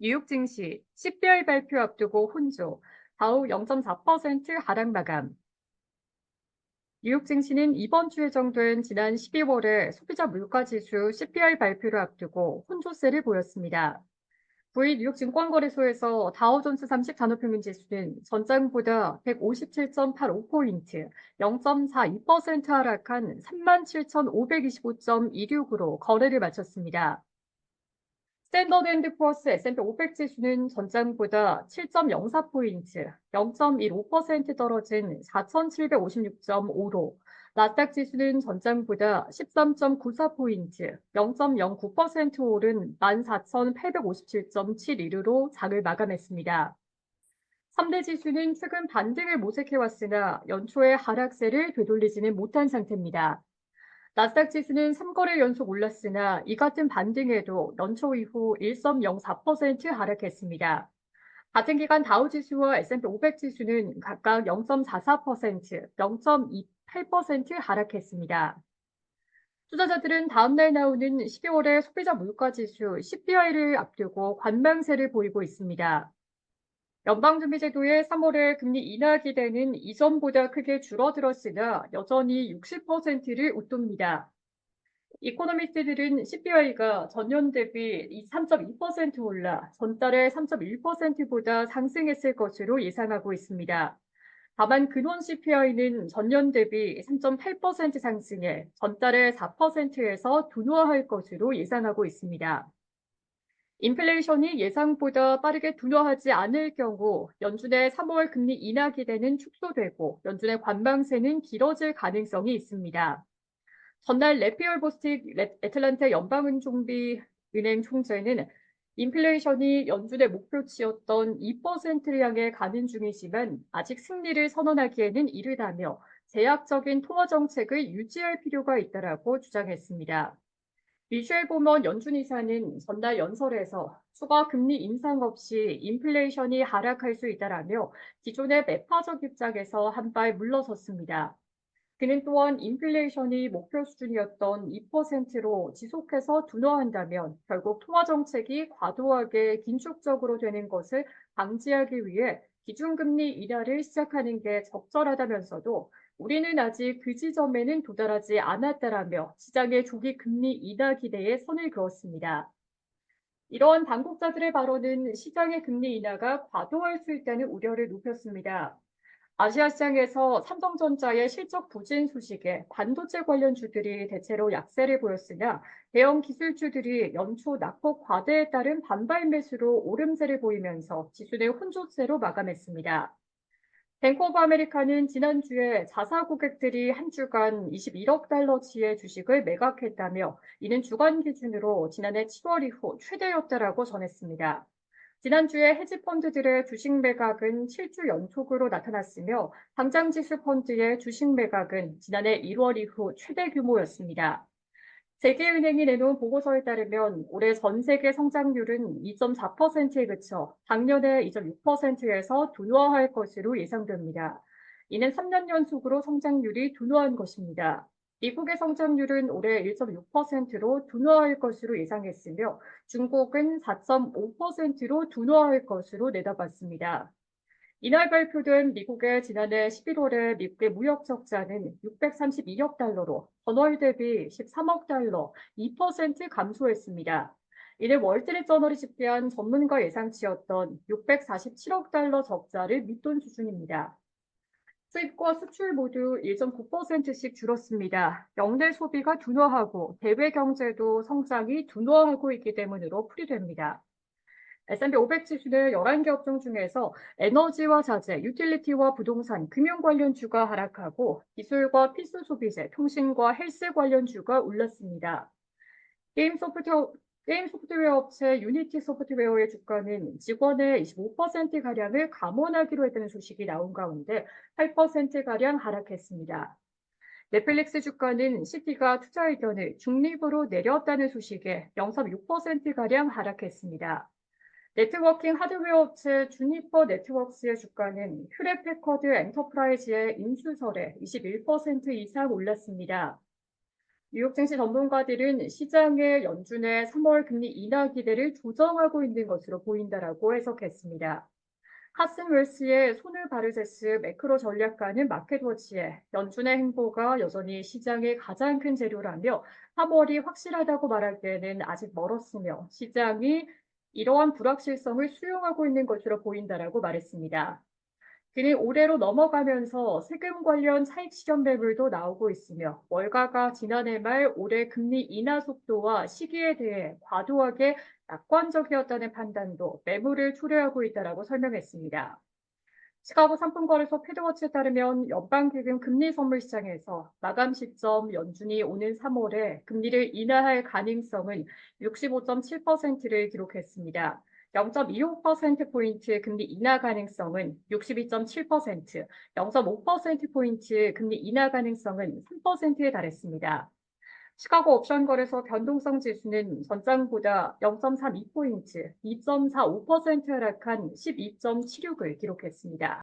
뉴욕 증시 CPI 발표 앞두고 혼조, 다우 0.4% 하락 마감. 뉴욕 증시는 이번 주 예정된 지난 12월에 소비자 물가 지수 CPI 발표를 앞두고 혼조세를 보였습니다. 9일 뉴욕 증권거래소에서 다우존스 30 산업평균 지수는 전장보다 157.85포인트, 0.42% 하락한 37,525.26으로 거래를 마쳤습니다. 스탠더드앤드푸어스 S&P 500 지수는 전장보다 7.04포인트, 0.15% 떨어진 4,756.5로, 나스닥 지수는 전장보다 13.94포인트, 0.09% 오른 14,857.71로 장을 마감했습니다. 3대 지수는 최근 반등을 모색해왔으나 연초의 하락세를 되돌리지는 못한 상태입니다. 나스닥 지수는 3거래 연속 올랐으나 이 같은 반등에도 연초 이후 1.04% 하락했습니다. 같은 기간 다우지수와 S&P 500 지수는 각각 0.44%, 0.28% 하락했습니다. 투자자들은 다음날 나오는 12월의 소비자 물가지수 CPI를 앞두고 관망세를 보이고 있습니다. 연방준비제도의 3월에 금리 인하 기대는 이전보다 크게 줄어들었으나 여전히 60%를 웃돕니다. 이코노미스트들은 CPI가 전년 대비 3.2% 올라 전달에 3.1%보다 상승했을 것으로 예상하고 있습니다. 다만 근원 CPI는 전년 대비 3.8% 상승해 전달에 4%에서 둔화할 것으로 예상하고 있습니다. 인플레이션이 예상보다 빠르게 둔화하지 않을 경우 연준의 3월 금리 인하 기대는 축소되고 연준의 관망세는 길어질 가능성이 있습니다. 전날 레피얼 보스틱 애틀랜타 연방은행준비은행 총재는 인플레이션이 연준의 목표치였던 2%를 향해 가는 중이지만 아직 승리를 선언하기에는 이르다며 제약적인 통화 정책을 유지할 필요가 있다라고 주장했습니다. 미셸 보먼 연준 이사는 전날 연설에서 추가 금리 인상 없이 인플레이션이 하락할 수 있다라며 기존의 매파적 입장에서 한 발 물러섰습니다. 그는 또한 인플레이션이 목표 수준이었던 2%로 지속해서 둔화한다면 결국 통화 정책이 과도하게 긴축적으로 되는 것을 방지하기 위해 기준금리 인하를 시작하는 게 적절하다면서도 우리는 아직 그 지점에는 도달하지 않았다라며 시장의 조기 금리 인하 기대에 선을 그었습니다. 이러한 당국자들의 발언은 시장의 금리 인하가 과도할 수 있다는 우려를 높였습니다. 아시아 시장에서 삼성전자의 실적 부진 소식에 반도체 관련주들이 대체로 약세를 보였으나 대형 기술주들이 연초 낙폭 과대에 따른 반발 매수로 오름세를 보이면서 지수는 혼조세로 마감했습니다. 뱅크 오브 아메리카는 지난주에 자사 고객들이 한 주간 21억 달러치의 주식을 매각했다며 이는 주간 기준으로 지난해 7월 이후 최대였다라고 전했습니다. 지난주에 헤지펀드들의 주식 매각은 7주 연속으로 나타났으며 당장지수 펀드의 주식 매각은 지난해 1월 이후 최대 규모였습니다. 세계은행이 내놓은 보고서에 따르면 올해 전 세계 성장률은 2.4%에 그쳐 작년에 2.6%에서 둔화할 것으로 예상됩니다. 이는 3년 연속으로 성장률이 둔화한 것입니다. 미국의 성장률은 올해 1.6%로 둔화할 것으로 예상했으며 중국은 4.5%로 둔화할 것으로 내다봤습니다. 이날 발표된 미국의 지난해 11월에 미국의 무역 적자는 632억 달러로 전월 대비 13억 달러, 2% 감소했습니다. 이는 월드리저널이 집계한 전문가 예상치였던 647억 달러 적자를 밑돈 수준입니다. 수입과 수출 모두 1.9%씩 줄었습니다. 영내 소비가 둔화하고 대외 경제도 성장이 둔화하고 있기 때문으로 풀이됩니다. S&P 500 지수는 11개 업종 중에서 에너지와 자재, 유틸리티와 부동산, 금융 관련주가 하락하고 기술과 필수 소비재, 통신과 헬스 관련주가 올랐습니다. 게임 소프트웨어 업체 유니티 소프트웨어의 주가는 직원의 25%가량을 감원하기로 했다는 소식이 나온 가운데 8%가량 하락했습니다. 넷플릭스 주가는 시티가 투자 의견을 중립으로 내렸다는 소식에 0.6%가량 하락했습니다. 네트워킹 하드웨어 업체 주니퍼 네트워크스의 주가는 휴렛패커드 엔터프라이즈의 인수설에 21% 이상 올랐습니다. 뉴욕 증시 전문가들은 시장의 연준의 3월 금리 인하 기대를 조정하고 있는 것으로 보인다라고 해석했습니다. 하슨 웰스의 손을 바르제스 매크로 전략가는 마켓워치에 연준의 행보가 여전히 시장의 가장 큰 재료라며 3월이 확실하다고 말할 때는 아직 멀었으며 시장이 이러한 불확실성을 수용하고 있는 것으로 보인다라고 말했습니다. 그는 올해로 넘어가면서 세금 관련 차익 실현 매물도 나오고 있으며 월가가 지난해 말 올해 금리 인하 속도와 시기에 대해 과도하게 낙관적이었다는 판단도 매물을 초래하고 있다라고 설명했습니다. 시카고 상품거래소 패드워치에 따르면 연방기금 금리 선물 시장에서 마감 시점 연준이 오는 3월에 금리를 인하할 가능성은 65.7%를 기록했습니다. 0.25%포인트 금리 인하 가능성은 62.7%, 0.5%포인트 금리 인하 가능성은 3%에 달했습니다. 시카고 옵션 거래소 변동성 지수는 전장보다 0.32포인트, 2.45% 하락한 12.76을 기록했습니다.